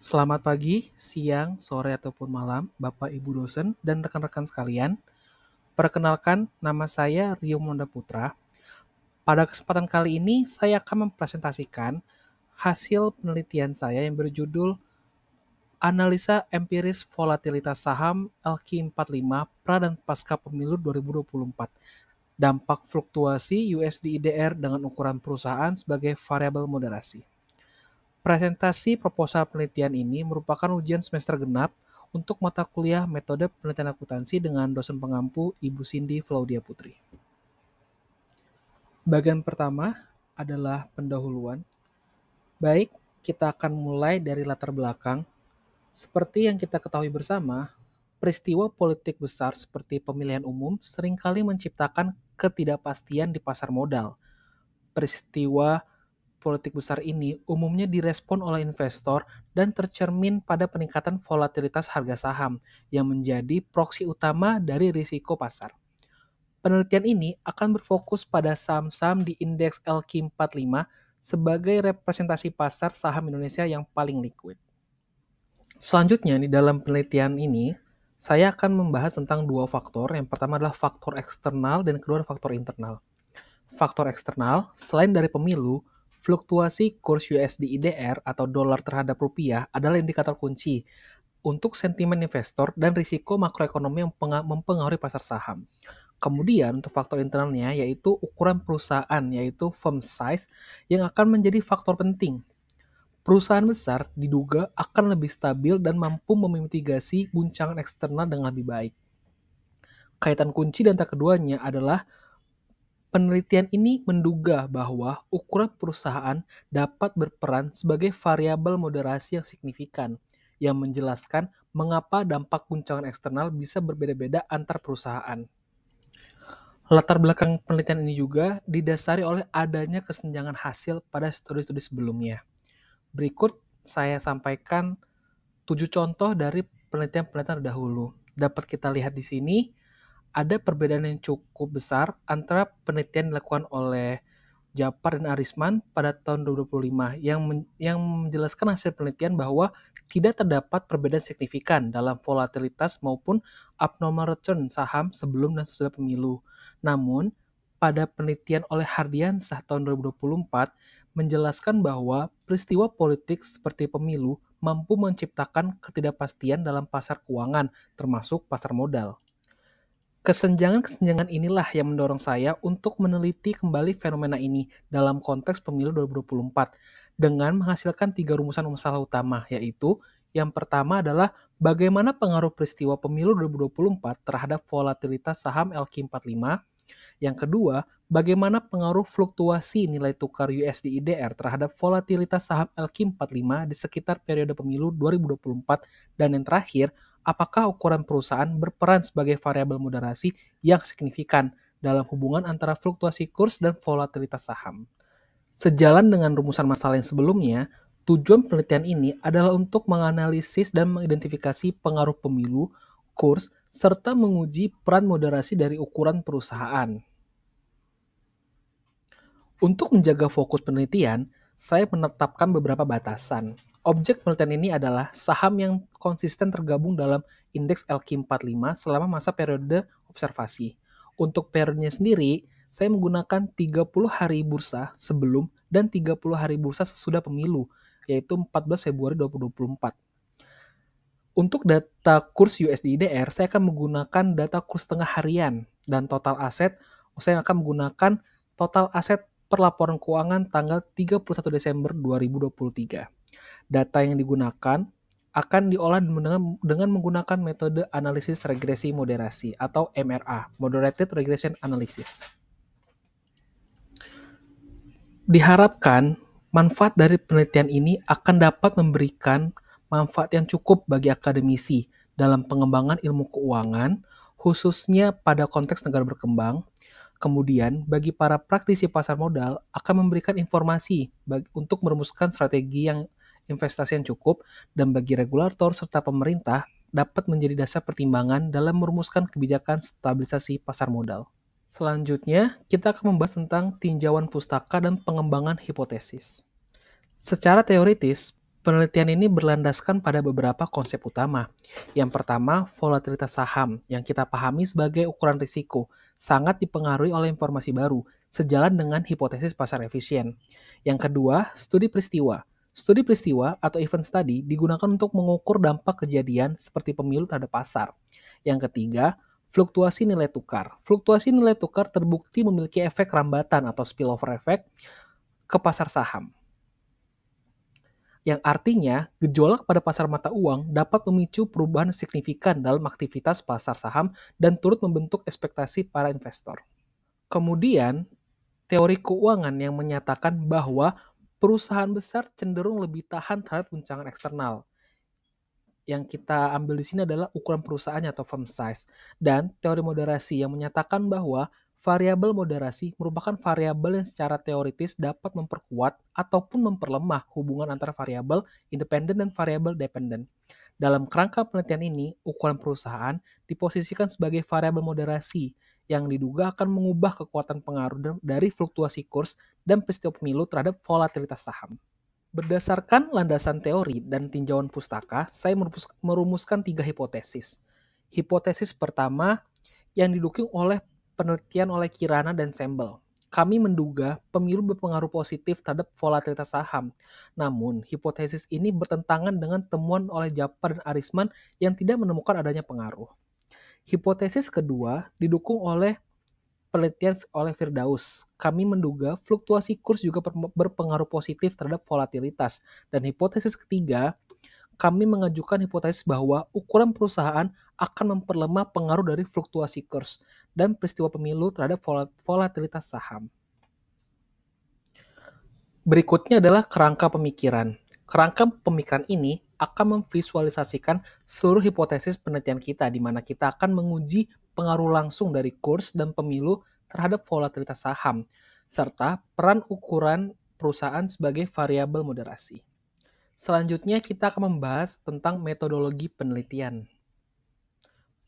Selamat pagi, siang, sore, ataupun malam, Bapak Ibu dosen dan rekan-rekan sekalian. Perkenalkan, nama saya Rio Monda Putra. Pada kesempatan kali ini, saya akan mempresentasikan hasil penelitian saya yang berjudul Analisa Empiris Volatilitas Saham LQ45 pra dan pasca pemilu 2024. Dampak fluktuasi USD/IDR dengan ukuran perusahaan sebagai variabel moderasi. Presentasi proposal penelitian ini merupakan ujian semester genap untuk mata kuliah Metode Penelitian Akuntansi dengan dosen pengampu Ibu Cindy Flaudia Putri. Bagian pertama adalah pendahuluan. Baik, kita akan mulai dari latar belakang. Seperti yang kita ketahui bersama, peristiwa politik besar seperti pemilihan umum seringkali menciptakan ketidakpastian di pasar modal. Peristiwa politik besar ini umumnya direspon oleh investor dan tercermin pada peningkatan volatilitas harga saham yang menjadi proksi utama dari risiko pasar. Penelitian ini akan berfokus pada saham-saham di indeks LQ45 sebagai representasi pasar saham Indonesia yang paling liquid. Selanjutnya, di dalam penelitian ini, saya akan membahas tentang dua faktor. Yang pertama adalah faktor eksternal dan kedua faktor internal. Faktor eksternal, selain dari pemilu, fluktuasi kurs USD/IDR atau dolar terhadap rupiah adalah indikator kunci untuk sentimen investor dan risiko makroekonomi yang mempengaruhi pasar saham. Kemudian untuk faktor internalnya yaitu ukuran perusahaan, yaitu firm size yang akan menjadi faktor penting. Perusahaan besar diduga akan lebih stabil dan mampu memitigasi guncangan eksternal dengan lebih baik. Kaitan kunci di antara keduanya adalah penelitian ini menduga bahwa ukuran perusahaan dapat berperan sebagai variabel moderasi yang signifikan, yang menjelaskan mengapa dampak guncangan eksternal bisa berbeda-beda antar perusahaan. Latar belakang penelitian ini juga didasari oleh adanya kesenjangan hasil pada studi-studi sebelumnya. Berikut saya sampaikan 7 contoh dari penelitian-penelitian terdahulu. Dapat kita lihat di sini, ada perbedaan yang cukup besar antara penelitian dilakukan oleh Japar dan Arisman pada tahun 2025 yang menjelaskan hasil penelitian bahwa tidak terdapat perbedaan signifikan dalam volatilitas maupun abnormal return saham sebelum dan sesudah pemilu. Namun, pada penelitian oleh Hardiansah tahun 2024 menjelaskan bahwa peristiwa politik seperti pemilu mampu menciptakan ketidakpastian dalam pasar keuangan, termasuk pasar modal. Kesenjangan-kesenjangan inilah yang mendorong saya untuk meneliti kembali fenomena ini dalam konteks pemilu 2024 dengan menghasilkan 3 rumusan masalah utama, yaitu yang pertama adalah bagaimana pengaruh peristiwa pemilu 2024 terhadap volatilitas saham LQ45. Yang kedua, bagaimana pengaruh fluktuasi nilai tukar USD/IDR terhadap volatilitas saham LQ45 di sekitar periode pemilu 2024. Dan yang terakhir, apakah ukuran perusahaan berperan sebagai variabel moderasi yang signifikan dalam hubungan antara fluktuasi kurs dan volatilitas saham. Sejalan dengan rumusan masalah yang sebelumnya, tujuan penelitian ini adalah untuk menganalisis dan mengidentifikasi pengaruh pemilu, kurs, serta menguji peran moderasi dari ukuran perusahaan. Untuk menjaga fokus penelitian, saya menetapkan beberapa batasan. Objek penelitian ini adalah saham yang konsisten tergabung dalam indeks LQ45 selama masa periode observasi. Untuk periodenya sendiri, saya menggunakan 30 hari bursa sebelum dan 30 hari bursa sesudah pemilu, yaitu 14 Februari 2024. Untuk data kurs USD/IDR, saya akan menggunakan data kurs tengah harian dan total aset, saya akan menggunakan total aset per laporan keuangan tanggal 31 Desember 2023. Data yang digunakan akan diolah dengan menggunakan metode analisis regresi moderasi atau MRA, Moderated Regression Analysis. Diharapkan manfaat dari penelitian ini akan dapat memberikan manfaat yang cukup bagi akademisi dalam pengembangan ilmu keuangan, khususnya pada konteks negara berkembang. Kemudian, bagi para praktisi pasar modal akan memberikan informasi untuk merumuskan strategi yang investasi yang cukup, dan bagi regulator serta pemerintah dapat menjadi dasar pertimbangan dalam merumuskan kebijakan stabilisasi pasar modal. Selanjutnya, kita akan membahas tentang tinjauan pustaka dan pengembangan hipotesis. Secara teoritis, Penelitian ini berlandaskan pada beberapa konsep utama. Yang pertama, volatilitas saham, yang kita pahami sebagai ukuran risiko, sangat dipengaruhi oleh informasi baru, sejalan dengan hipotesis pasar efisien. Yang kedua, studi peristiwa. Studi peristiwa atau event study digunakan untuk mengukur dampak kejadian seperti pemilu terhadap pasar. Yang ketiga, fluktuasi nilai tukar. Fluktuasi nilai tukar terbukti memiliki efek rambatan atau spillover effect ke pasar saham, yang artinya gejolak pada pasar mata uang dapat memicu perubahan signifikan dalam aktivitas pasar saham dan turut membentuk ekspektasi para investor. Kemudian, teori keuangan yang menyatakan bahwa perusahaan besar cenderung lebih tahan terhadap guncangan eksternal. Yang kita ambil di sini adalah ukuran perusahaannya atau firm size. Dan teori moderasi yang menyatakan bahwa variabel moderasi merupakan variabel yang secara teoritis dapat memperkuat ataupun memperlemah hubungan antara variabel independen dan variabel dependen. Dalam kerangka penelitian ini, ukuran perusahaan diposisikan sebagai variabel moderasi yang diduga akan mengubah kekuatan pengaruh dari fluktuasi kurs dan peristiwa pemilu terhadap volatilitas saham. Berdasarkan landasan teori dan tinjauan pustaka, saya merumuskan 3 hipotesis. Hipotesis pertama yang didukung oleh penelitian oleh Kirana dan Sembel. Kami menduga pemilu berpengaruh positif terhadap volatilitas saham. Namun, hipotesis ini bertentangan dengan temuan oleh Japar dan Arisman yang tidak menemukan adanya pengaruh. Hipotesis kedua didukung oleh penelitian oleh Firdaus. Kami menduga fluktuasi kurs juga berpengaruh positif terhadap volatilitas. Dan hipotesis ketiga, kami mengajukan hipotesis bahwa ukuran perusahaan akan memperlemah pengaruh dari fluktuasi kurs dan peristiwa pemilu terhadap volatilitas saham. Berikutnya adalah kerangka pemikiran. Kerangka pemikiran ini akan memvisualisasikan seluruh hipotesis penelitian kita, di mana kita akan menguji pengaruh langsung dari kurs dan pemilu terhadap volatilitas saham, serta peran ukuran perusahaan sebagai variabel moderasi. Selanjutnya kita akan membahas tentang metodologi penelitian.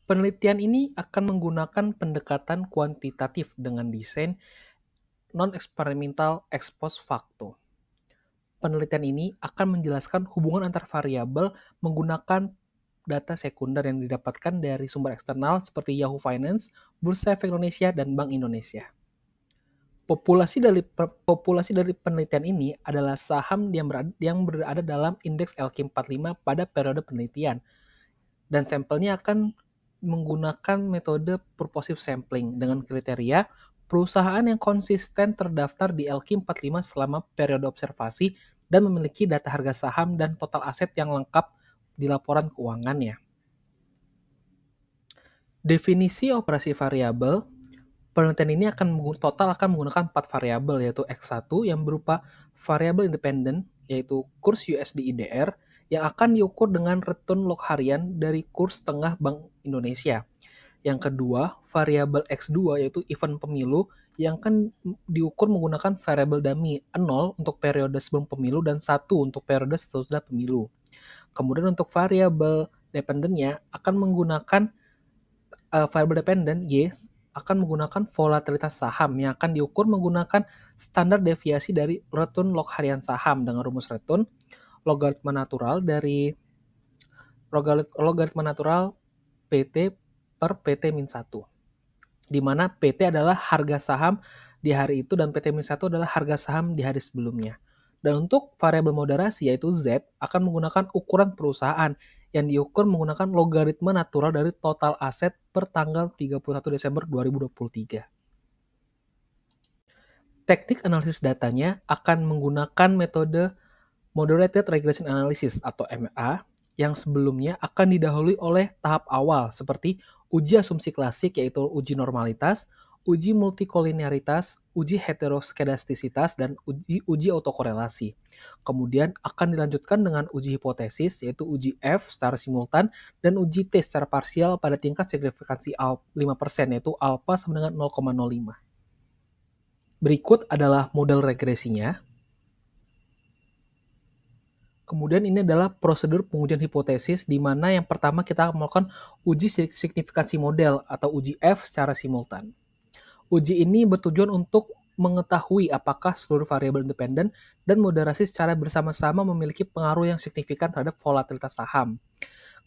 Penelitian ini akan menggunakan pendekatan kuantitatif dengan desain non-eksperimental ex post facto. Penelitian ini akan menjelaskan hubungan antar variabel menggunakan data sekunder yang didapatkan dari sumber eksternal seperti Yahoo Finance, Bursa Efek Indonesia, dan Bank Indonesia. Populasi dari penelitian ini adalah saham yang berada dalam indeks LQ45 pada periode penelitian, dan sampelnya akan menggunakan metode purposive sampling dengan kriteria perusahaan yang konsisten terdaftar di LQ45 selama periode observasi dan memiliki data harga saham dan total aset yang lengkap di laporan keuangannya. Definisi operasi variabel, penelitian ini akan menggunakan 4 variabel, yaitu X1 yang berupa variabel independen, yaitu kurs USD IDR, yang akan diukur dengan return log harian dari kurs tengah Bank Indonesia. Yang kedua, variabel X2 yaitu event pemilu yang akan diukur menggunakan variabel dummy 0 untuk periode sebelum pemilu dan 1 untuk periode sesudah pemilu. Kemudian untuk variabel dependennya akan menggunakan variabel dependen Y akan menggunakan volatilitas saham yang akan diukur menggunakan standar deviasi dari return log harian saham dengan rumus return logaritma natural PT per PT-1, di mana PT adalah harga saham di hari itu dan PT-1 adalah harga saham di hari sebelumnya. Dan untuk variabel moderasi yaitu Z akan menggunakan ukuran perusahaan yang diukur menggunakan logaritma natural dari total aset per tanggal 31 Desember 2023. Teknik analisis datanya akan menggunakan metode Moderated Regression Analysis atau MRA yang sebelumnya akan didahului oleh tahap awal seperti uji asumsi klasik yaitu uji normalitas, uji multikolinearitas, uji heteroskedastisitas, dan uji autokorelasi. Kemudian akan dilanjutkan dengan uji hipotesis yaitu uji F secara simultan dan uji T secara parsial pada tingkat signifikansi 5% yaitu alpha sama dengan 0,05. Berikut adalah model regresinya. Kemudian ini adalah prosedur pengujian hipotesis di mana yang pertama kita akan melakukan uji signifikansi model atau uji F secara simultan. Uji ini bertujuan untuk mengetahui apakah seluruh variabel independen dan moderasi secara bersama-sama memiliki pengaruh yang signifikan terhadap volatilitas saham.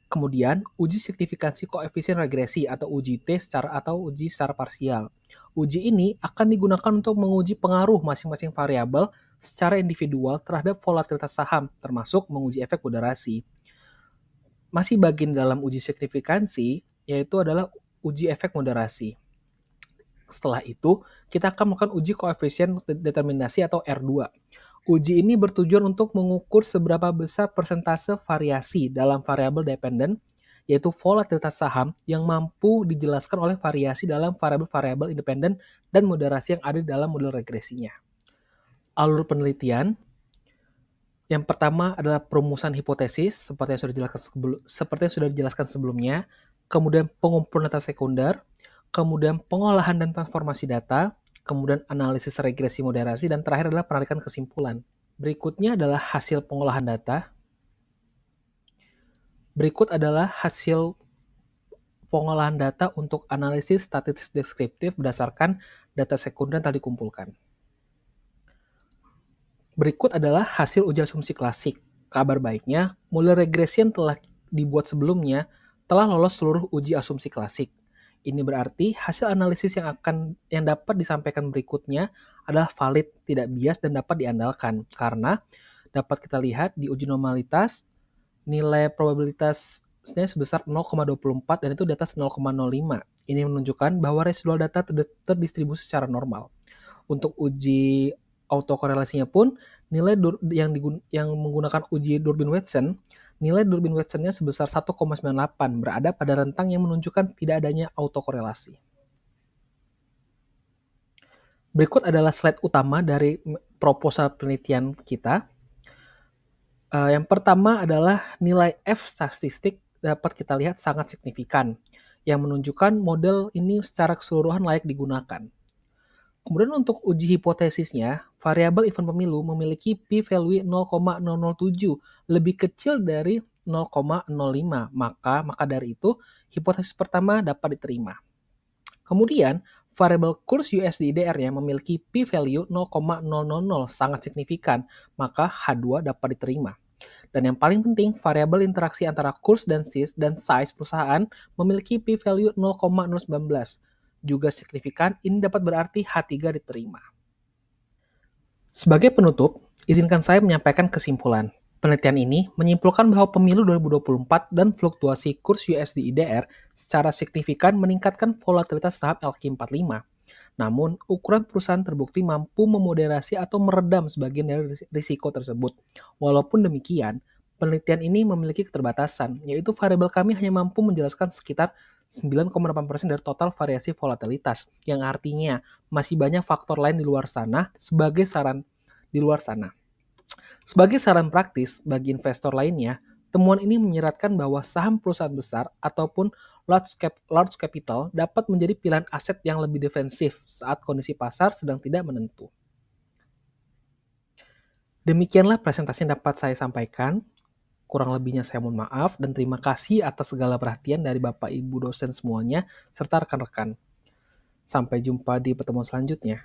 Kemudian, uji signifikansi koefisien regresi atau uji secara parsial. Uji ini akan digunakan untuk menguji pengaruh masing-masing variabel secara individual terhadap volatilitas saham, termasuk menguji efek moderasi. Masih bagian dalam uji signifikansi, yaitu adalah uji efek moderasi. Setelah itu, kita akan melakukan uji koefisien determinasi atau R2. Uji ini bertujuan untuk mengukur seberapa besar persentase variasi dalam variabel dependen, yaitu volatilitas saham yang mampu dijelaskan oleh variasi dalam variabel-variabel independen dan moderasi yang ada di dalam model regresinya. Alur penelitian yang pertama adalah perumusan hipotesis, seperti yang sudah dijelaskan sebelumnya, kemudian pengumpulan data sekunder, kemudian pengolahan dan transformasi data, kemudian analisis regresi moderasi, dan terakhir adalah penarikan kesimpulan. Berikutnya adalah hasil pengolahan data. Berikut adalah hasil pengolahan data untuk analisis statistik deskriptif berdasarkan data sekunder yang telah dikumpulkan. Berikut adalah hasil uji asumsi klasik. Kabar baiknya, model regresi yang telah dibuat sebelumnya telah lolos seluruh uji asumsi klasik. Ini berarti hasil analisis yang dapat disampaikan berikutnya adalah valid, tidak bias, dan dapat diandalkan. Karena dapat kita lihat di uji normalitas, nilai probabilitasnya sebesar 0,24 dan itu di atas 0,05. Ini menunjukkan bahwa residual data terdistribusi secara normal. Untuk uji autokorelasinya pun, nilai yang menggunakan uji Durbin-Watson, nilai Durbin-Watsonnya sebesar 1,98, berada pada rentang yang menunjukkan tidak adanya autokorelasi. Berikut adalah slide utama dari proposal penelitian kita. Yang pertama adalah nilai F statistik dapat kita lihat sangat signifikan, yang menunjukkan model ini secara keseluruhan layak digunakan. Kemudian untuk uji hipotesisnya, variabel event pemilu memiliki p-value 0,007, lebih kecil dari 0,05. Maka dari itu, hipotesis pertama dapat diterima. Kemudian, variabel kurs USD/IDR-nya memiliki p-value 0,000, sangat signifikan, maka H2 dapat diterima. Dan yang paling penting, variabel interaksi antara kurs dan size perusahaan memiliki p-value 0,019. Juga signifikan, ini dapat berarti H3 diterima. Sebagai penutup, izinkan saya menyampaikan kesimpulan. Penelitian ini menyimpulkan bahwa pemilu 2024 dan fluktuasi kurs USD/IDR secara signifikan meningkatkan volatilitas saham LQ45. Namun, ukuran perusahaan terbukti mampu memoderasi atau meredam sebagian dari risiko tersebut. Walaupun demikian, penelitian ini memiliki keterbatasan, yaitu variabel kami hanya mampu menjelaskan sekitar 9,8% dari total variasi volatilitas, yang artinya masih banyak faktor lain di luar sana. Sebagai saran praktis bagi investor lainnya, temuan ini menyeratkan bahwa saham perusahaan besar ataupun large capital dapat menjadi pilihan aset yang lebih defensif saat kondisi pasar sedang tidak menentu. Demikianlah presentasi yang dapat saya sampaikan. Kurang lebihnya saya mohon maaf dan terima kasih atas segala perhatian dari Bapak Ibu dosen semuanya serta rekan-rekan. Sampai jumpa di pertemuan selanjutnya.